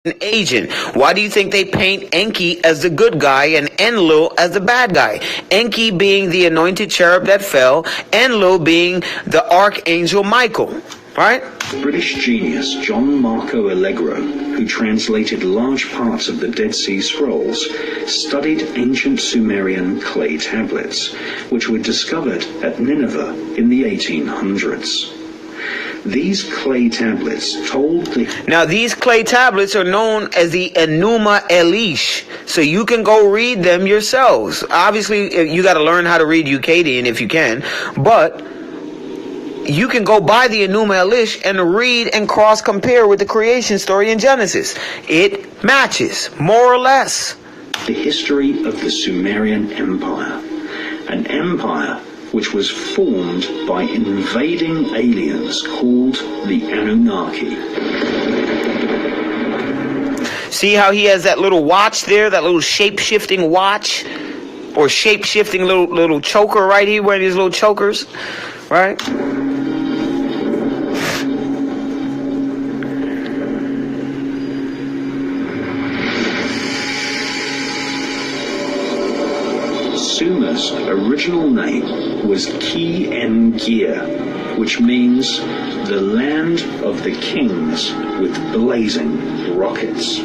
agent. Why do you think they paint Enki as the good guy and Enlil as the bad guy? Enki being the anointed cherub that fell, Enlil being the archangel Michael, right? British genius John Marco Allegro, who translated large parts of the Dead Sea Scrolls, studied ancient Sumerian clay tablets, which were discovered at Nineveh in the 1800s. These clay tablets told the... Now, these clay tablets are known as the Enuma Elish, so you can go read them yourselves. Obviously, you got to learn how to read Akkadian if you can, but you can go by the Enuma Elish and read and cross-compare with the creation story in Genesis. It matches, more or less. The history of the Sumerian Empire, an empire which was formed by invading aliens called the Anunnaki. See how he has that little watch there, that little shape-shifting watch? Or shape-shifting little choker right here, wearing these little chokers, right? Sumer's original name was Ki-en-Gir, which means the land of the kings with blazing rockets.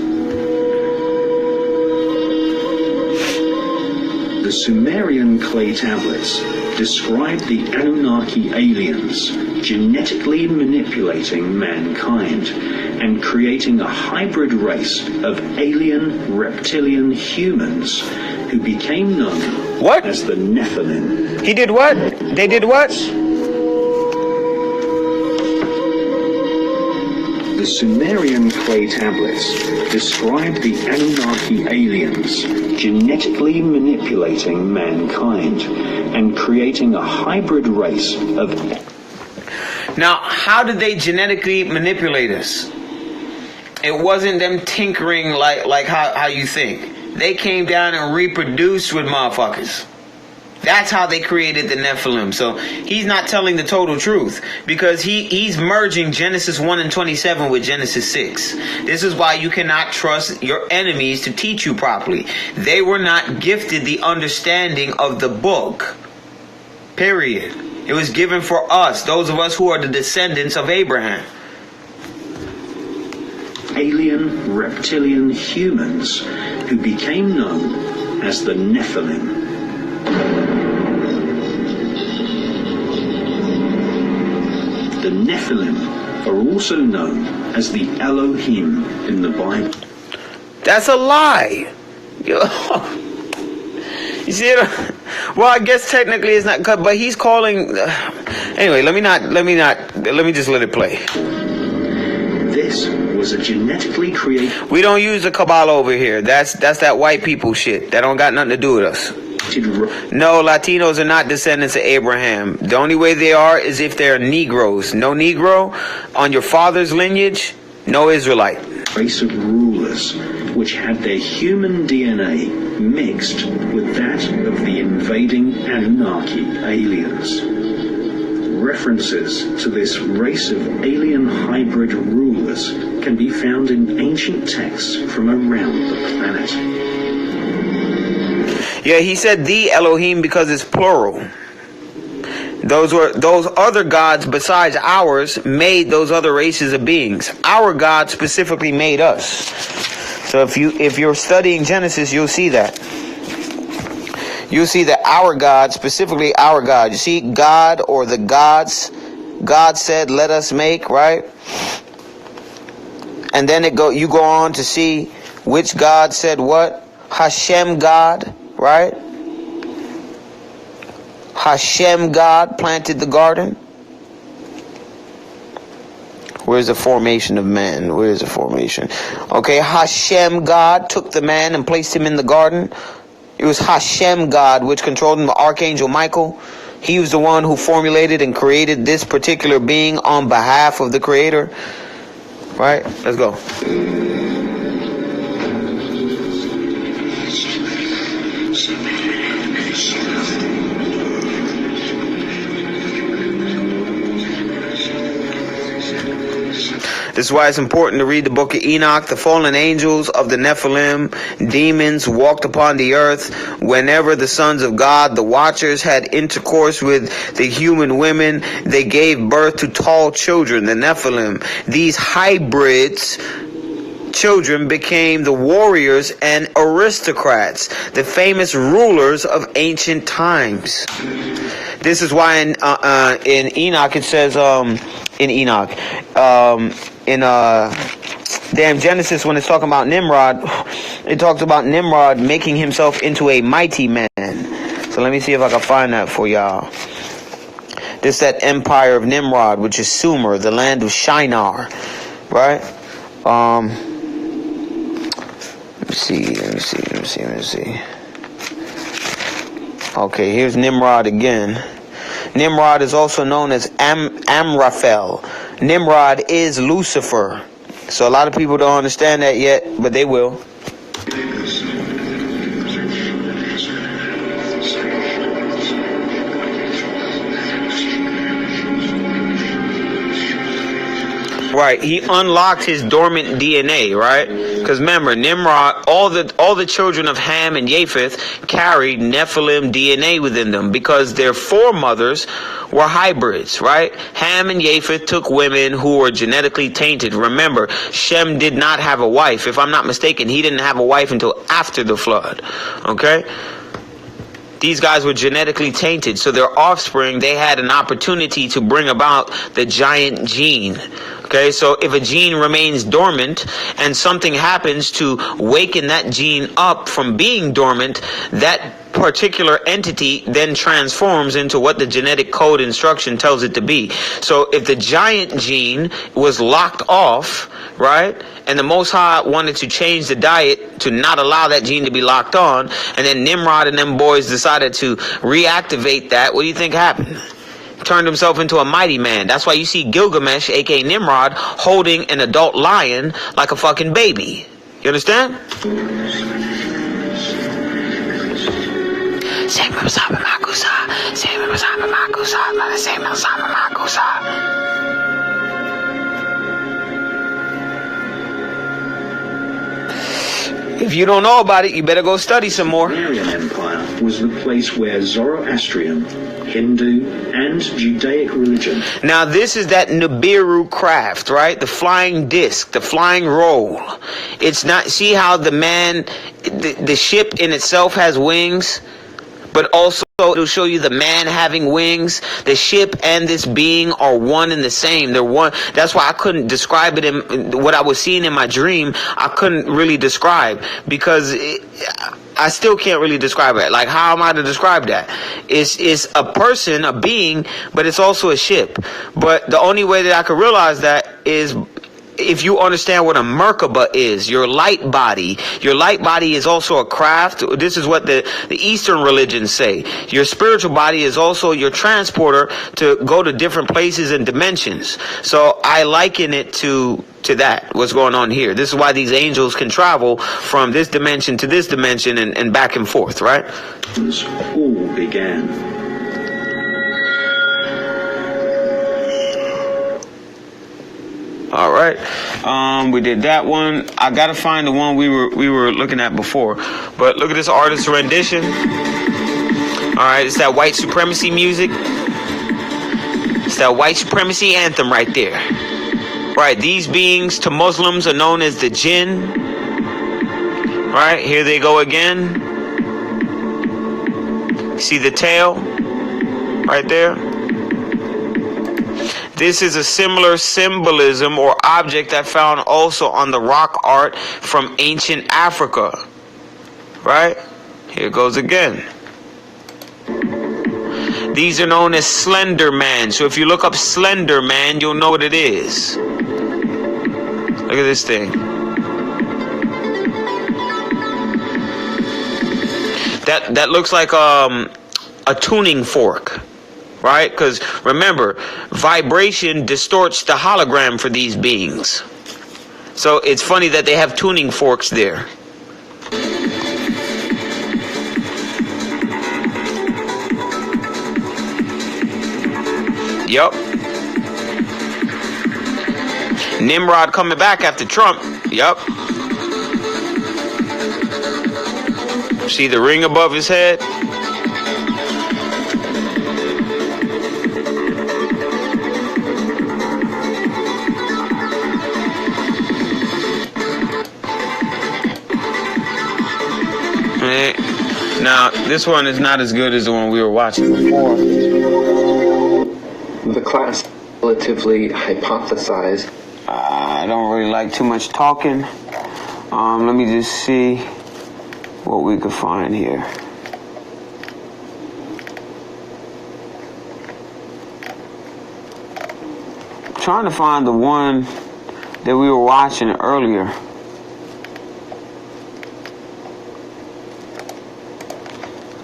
The Sumerian clay tablets describe the Anunnaki aliens genetically manipulating mankind and creating a hybrid race of alien reptilian humans who became known as the Nephilim. He did what? They did what? The Sumerian clay tablets describe the Anunnaki aliens genetically manipulating mankind and creating a hybrid race of... Now, how did they genetically manipulate us? It wasn't them tinkering like how you think. They came down and reproduced with motherfuckers. That's how they created the Nephilim. So he's not telling the total truth, because he's merging Genesis 1 and 27 with Genesis 6. This is why you cannot trust your enemies to teach you properly. They were not gifted the understanding of the book. Period. It was given for us, those of us who are the descendants of Abraham. Alien reptilian humans who became known as the Nephilim. The Nephilim are also known as the Elohim in the Bible. That's a lie. You see it? Well, I guess technically it's not, but he's calling. Anyway, let me just let it play. This was a genetically created... We don't use the Kabbalah over here. That's that white people shit. That don't got nothing to do with us. No, Latinos are not descendants of Abraham. The only way they are is if they're Negroes. No Negro on your father's lineage, no Israelite. Race of rulers which had their human DNA mixed with that of the invading Anunnaki aliens. References to this race of alien hybrid rulers can be found in ancient texts from around the planet. Yeah, he said the Elohim because it's plural. Those other gods besides ours made those other races of beings. Our God specifically made us. So if you're studying Genesis, you'll see that. You'll see that our God, specifically our God. You see God or the gods. God said, "Let us make," right? And then you go on to see which God said what. Hashem God, right? Hashem God planted the garden. Where's the formation of man? Where's the formation? Okay, Hashem God took the man and placed him in the garden. It was Hashem God which controlled him, the Archangel Michael. He was the one who formulated and created this particular being on behalf of the Creator. Right? Let's go. The This is why it's important to read the book of Enoch. The fallen angels of the Nephilim, demons, walked upon the earth. Whenever the sons of God, the watchers, had intercourse with the human women, they gave birth to tall children, the Nephilim. These hybrids children became the warriors and aristocrats, the famous rulers of ancient times. This is why in Enoch it says, Genesis, when it's talking about Nimrod, it talks about Nimrod making himself into a mighty man. So let me see if I can find that for y'all. This is that empire of Nimrod, which is Sumer, the land of Shinar, right? Let me see. Okay, here's Nimrod again. Nimrod is also known as Amraphel. Nimrod is Lucifer. So a lot of people don't understand that yet, but they will. Right, he unlocked his dormant DNA, right? Because remember, Nimrod, all the children of Ham and Japheth carried Nephilim DNA within them because their foremothers were hybrids, right? Ham and Japheth took women who were genetically tainted. Remember, Shem did not have a wife. If I'm not mistaken, he didn't have a wife until after the flood, okay? These guys were genetically tainted, so their offspring, they had an opportunity to bring about the giant gene. Okay, so if a gene remains dormant and something happens to waken that gene up from being dormant, that particular entity then transforms into what the genetic code instruction tells it to be. So if the giant gene was locked off, right, and the Most High wanted to change the diet to not allow that gene to be locked on, and then Nimrod and them boys decided to reactivate that, what do you think happened? Turned himself into a mighty man. That's why you see Gilgamesh, aka Nimrod, holding an adult lion like a fucking baby. You understand? If you don't know about it, you better go study some more. The Aryan Empire was the place where Zoroastrian, Hindu, and Judaic religion. Now this is that Nibiru craft, right? The flying disc, the flying roll. It's not, see how the man, the ship in itself has wings, but also it'll show you the man having wings. The ship and this being are one and the same. They're one. That's why I couldn't describe it in what I was seeing in my dream. I couldn't really describe because I still can't really describe it. Like, how am I to describe that? It's a person, a being, but it's also a ship. But the only way that I could realize that is if you understand what a Merkaba is, your light body. Your light body is also a craft. This is what the Eastern religions say. Your spiritual body is also your transporter to go to different places and dimensions. So I liken it to that, what's going on here. This is why these angels can travel from this dimension to this dimension and back and forth, right? All began. All right, we did that one. I gotta find the one we were looking at before. But look at this artist's rendition. All right, it's that white supremacy music. It's that white supremacy anthem right there. Right, these beings to Muslims are known as the jinn. Right, here they go again. See the tail right there? This is a similar symbolism or object I found also on the rock art from ancient Africa. Right? Here it goes again. These are known as Slender Man. So if you look up Slender Man, you'll know what it is. Look at this thing. That looks like a tuning fork. Right? Because remember, vibration distorts the hologram for these beings. So it's funny that they have tuning forks there. Yup. Nimrod coming back after Trump. Yup. See the ring above his head? Now, this one is not as good as the one we were watching before. The class relatively hypothesized. I don't really like too much talking. Let me just see what we could find here. I'm trying to find the one that we were watching earlier.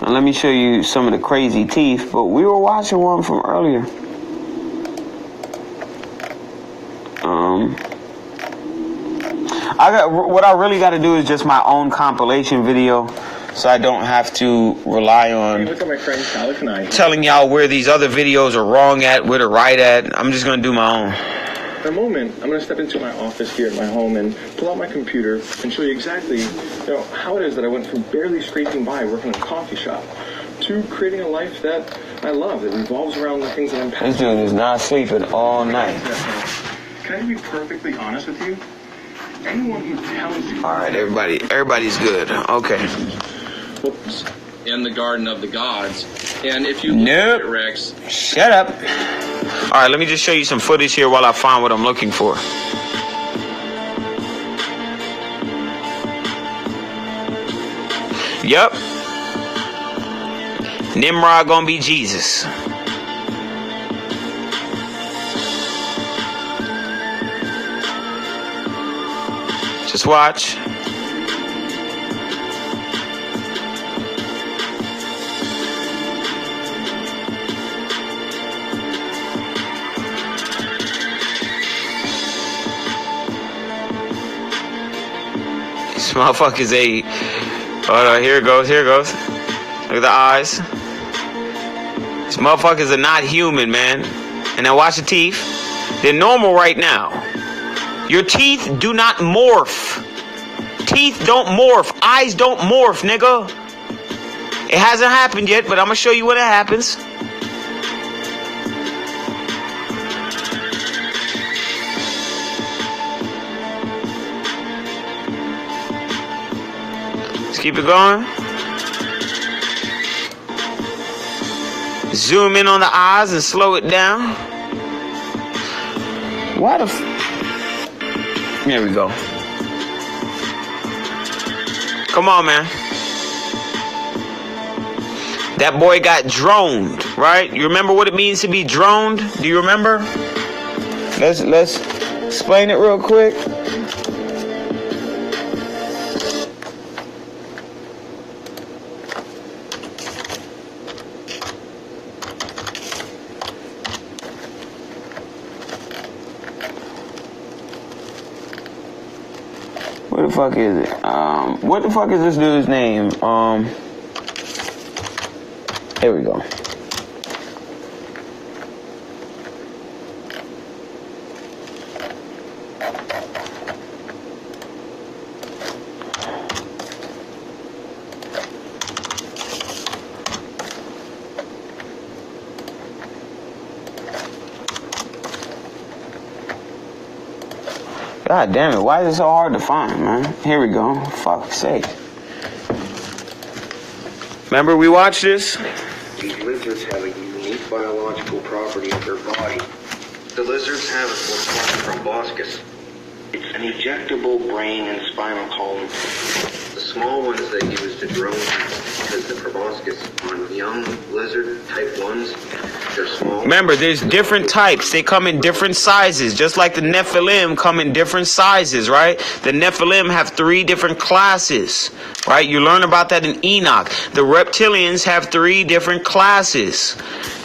And let me show you some of the crazy teeth, but we were watching one from earlier. What I really got to do is just my own compilation video, so I don't have to rely on Look at my friend Alex and I. telling y'all where these other videos are wrong at, where to right at. I'm just gonna do my own. In a moment, I'm going to step into my office here at my home and pull out my computer and show you exactly, how it is that I went from barely scraping by working in a coffee shop to creating a life that I love, that revolves around the things that I'm This passionate dude is not sleeping all night. about. Can I be perfectly honest with you? Anyone who tells you... All right, everybody's good. Okay. Whoops. In the Garden of the Gods. And if you Nope. look at it, Rex... Shut up. All right, let me just show you some footage here while I find what I'm looking for. Yep. Nimrod gonna be Jesus. Just watch. This motherfucker's a... Hold on, here it goes. Look at the eyes. These motherfuckers are not human, man. And now watch the teeth. They're normal right now. Your teeth do not morph. Teeth don't morph. Eyes don't morph, nigga. It hasn't happened yet, but I'm gonna show you when it happens. Let's keep it going. Zoom in on the eyes and slow it down. Why the There we go. Come on, man. That boy got droned, right? You remember what it means to be droned? Do you remember? Let's explain it real quick. What the fuck is it? What the fuck is this dude's name? Here we go. God damn it, why is it so hard to find, man? Here we go. Fuck's sake. Remember we watched this? These lizards have a unique biological property of their body. The lizards have what's called proboscis. It's an ejectable brain and spinal column. The small ones they use to drone because the proboscis on young lizard type 1s, they're small. Remember, there's different types. They come in different sizes, just like the Nephilim come in different sizes, right? The Nephilim have 3 different classes, right? You learn about that in Enoch. The reptilians have 3 different classes.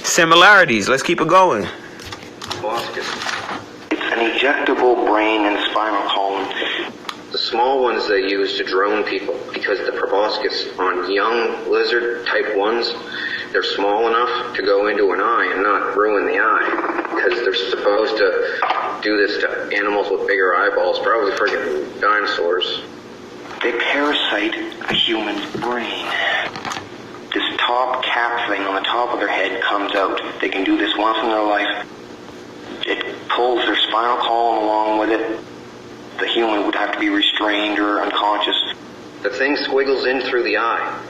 Similarities. Let's keep it going. Proboscis. It's an ejectable brain and spinal column. The small ones they use to drone people because the proboscis on young lizard type 1s, they're small enough to go into an eye and not ruin the eye because they're supposed to do this to animals with bigger eyeballs, probably friggin' dinosaurs. They parasite a human's brain. This top cap thing on the top of their head comes out. They can do this once in their life. It pulls their spinal column along with it. The human would have to be restrained or unconscious. The thing squiggles in through the eye.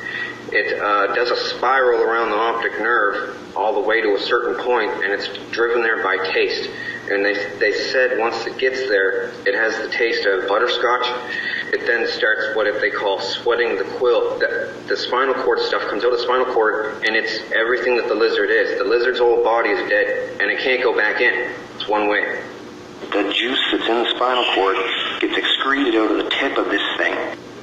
It does a spiral around the optic nerve all the way to a certain point, and it's driven there by taste. And they said once it gets there, it has the taste of butterscotch. It then starts what they call sweating the quilt. The spinal cord stuff comes out of the spinal cord, and it's everything that the lizard is. The lizard's whole body is dead, and it can't go back in. It's one way. The juice that's in the spinal cord gets excreted out of the tip of this thing.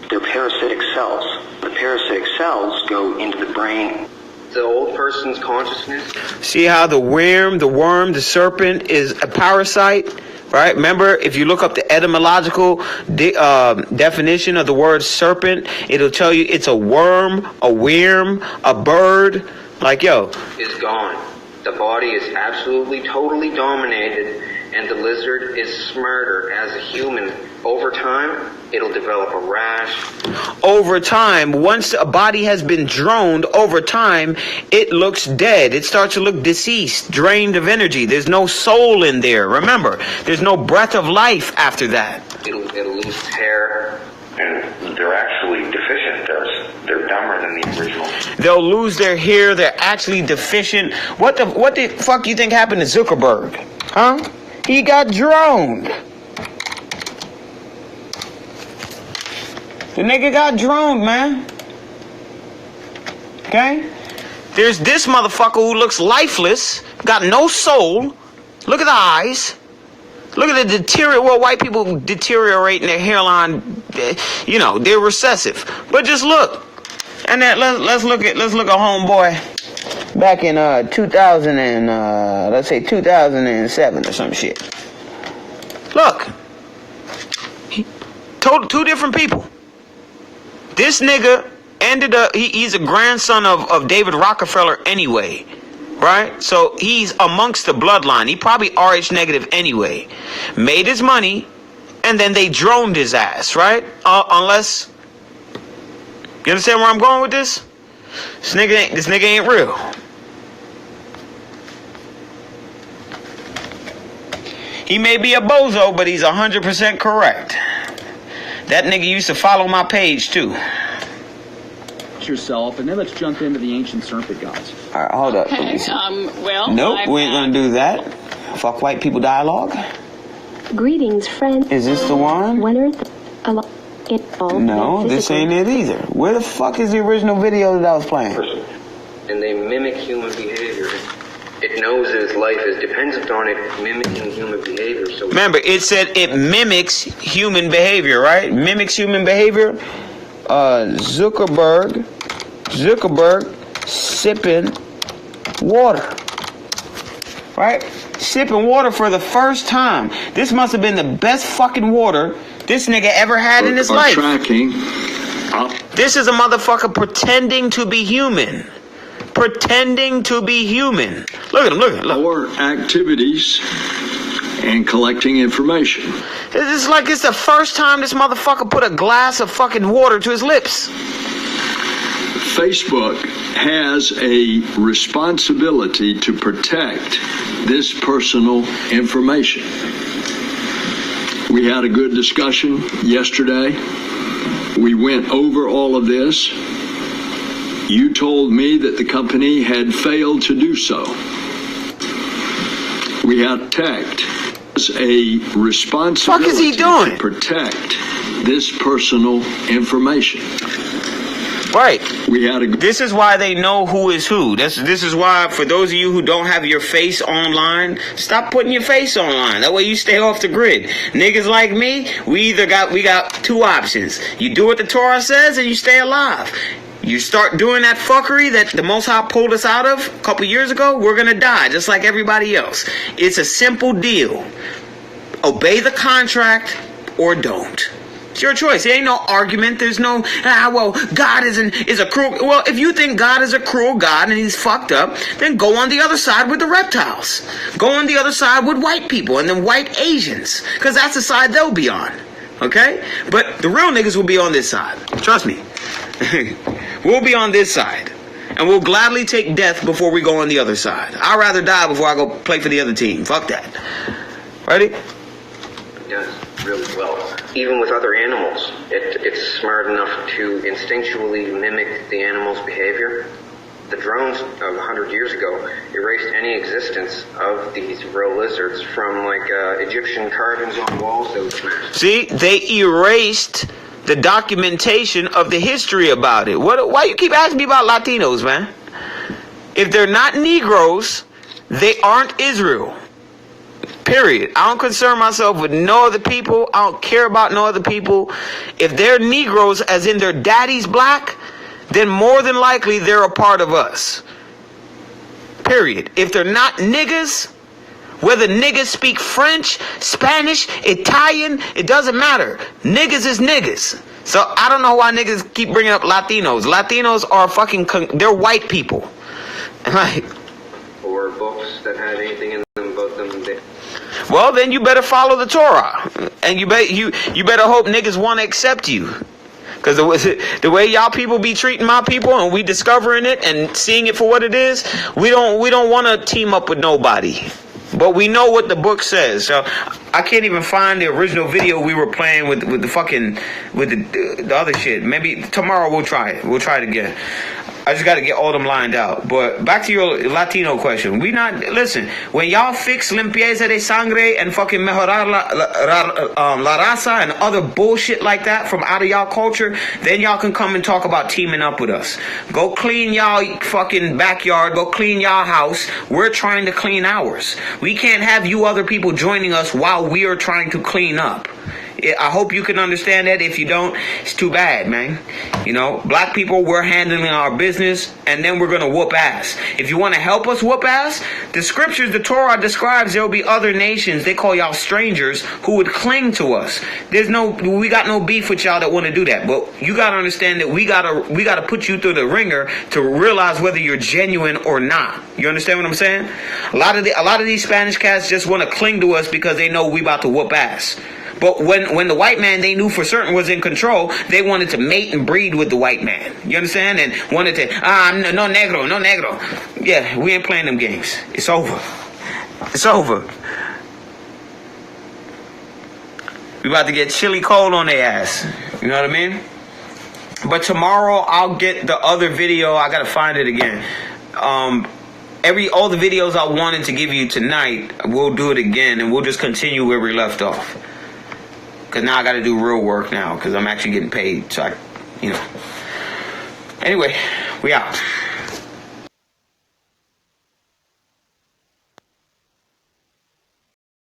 They're parasitic cells. The parasitic cells go into the brain. The old person's consciousness. See how the worm, the serpent is a parasite, right? Remember, if you look up the etymological definition of the word serpent, it'll tell you it's a worm, a bird. Like, yo. Is gone. The body is absolutely, totally dominated, and the lizard is smarter as a human. Over time, it'll develop a rash. Over time, once a body has been droned, over time, it looks dead. It starts to look deceased, drained of energy. There's no soul in there. Remember, there's no breath of life after that. It'll lose hair. And they're actually deficient. They're dumber than the original. They'll lose their hair. They're actually deficient. What the fuck you think happened to Zuckerberg? Huh? He got droned. The nigga got droned, man. Okay? There's this motherfucker who looks lifeless, got no soul. Look at the eyes. Look at the deteriorate. Well, white people deteriorate in their hairline. You know, they're recessive. But just look. And then let's look at homeboy back in 2000 and let's say 2007 or some shit. Look. Two different people. This nigga ended up, he's a grandson of David Rockefeller anyway, right? So he's amongst the bloodline. He probably RH negative anyway. Made his money, and then they droned his ass, right? Unless, you understand where I'm going with this? This nigga ain't real. He may be a bozo, but he's 100% correct. That nigga used to follow my page too. Yourself, and then let's jump into the ancient serpent gods. All right, hold up. Okay, well... Nope, we ain't gonna do that. Fuck white people dialogue. Greetings, friend. Is this the one? When Earth... No, this ain't it either. Where the fuck is the original video that I was playing? And they mimic human behavior. It knows that its life is dependent on it mimicking human behavior. So remember, it said it mimics human behavior, right? Mimics human behavior. Zuckerberg sipping water, right? Sipping water for the first time. This must have been the best fucking water this nigga ever had in his life. This is a motherfucker pretending to be human. Pretending to be human. Look at him, look. Our activities and collecting information. It's like it's the first time this motherfucker put a glass of fucking water to his lips. Facebook has a responsibility to protect this personal information. We had a good discussion yesterday. We went over all of this. You told me that the company had failed to do so. We had protect as a responsibility fuck is he doing? To protect this personal information. Right. We had a. This is why they know who is who. This is why, for those of you who don't have your face online, stop putting your face online. That way you stay off the grid. Niggas like me, we got two options. You do what the Torah says and you stay alive. You start doing that fuckery that the Most High pulled us out of a couple years ago, we're gonna die just like everybody else. It's a simple deal. Obey the contract or don't. It's your choice. There ain't no argument. There's no, well, God is a cruel. Well, if you think God is a cruel God and he's fucked up, then go on the other side with the reptiles. Go on the other side with white people and then white Asians. Because that's the side they'll be on. Okay? But the real niggas will be on this side. Trust me. We'll be on this side. And we'll gladly take death before we go on the other side. I'd rather die before I go play for the other team. Fuck that. Ready? It does really well. Even with other animals, it's smart enough to instinctually mimic the animal's behavior. The drones of 100 years ago erased any existence of these real lizards from like Egyptian carvings on walls that would smash. See, they erased the documentation of the history about it. Why you keep asking me about Latinos, man? If they're not Negroes, they aren't Israel. Period. I don't concern myself with no other people. I don't care about no other people. If they're Negroes, as in their daddy's black, then more than likely they're a part of us. Period. If they're not niggas, whether niggas speak French, Spanish, Italian, it doesn't matter. Niggas is niggas. So I don't know why niggas keep bringing up Latinos. Latinos are they're white people. Like, Or books that had anything in them about them. well, then you better follow the Torah, and you better hope niggas want to accept you, because the way y'all people be treating my people, and we discovering it and seeing it for what it is, we don't want to team up with nobody, but we know what the book says. So I can't even find the original video we were playing with the other shit. Maybe tomorrow we'll try it. We'll try it again. I just got to get all them lined out. But back to your Latino question. Listen, when y'all fix limpieza de sangre and fucking mejorar la raza and other bullshit like that from out of y'all culture, then y'all can come and talk about teaming up with us. Go clean y'all fucking backyard. Go clean y'all house. We're trying to clean ours. We can't have you other people joining us while we are trying to clean up. I hope you can understand that. If you don't, it's too bad, man. You know, black people, we're handling our business, and then we're going to whoop ass. If you want to help us whoop ass, the scriptures, the Torah describes there will be other nations, they call y'all strangers, who would cling to us. We got no beef with y'all that want to do that. But you got to understand that we got to put you through the ringer to realize whether you're genuine or not. You understand what I'm saying? A lot of these Spanish cats just want to cling to us because they know we about to whoop ass. But when the white man they knew for certain was in control, they wanted to mate and breed with the white man. You understand? And wanted to, no negro. Yeah, we ain't playing them games. It's over. It's over. We about to get chili cold on their ass. You know what I mean? But tomorrow I'll get the other video. I gotta find it again. All the videos I wanted to give you tonight, we'll do it again, and we'll just continue where we left off. Because now I got to do real work now, because I'm actually getting paid. So, Anyway, we out.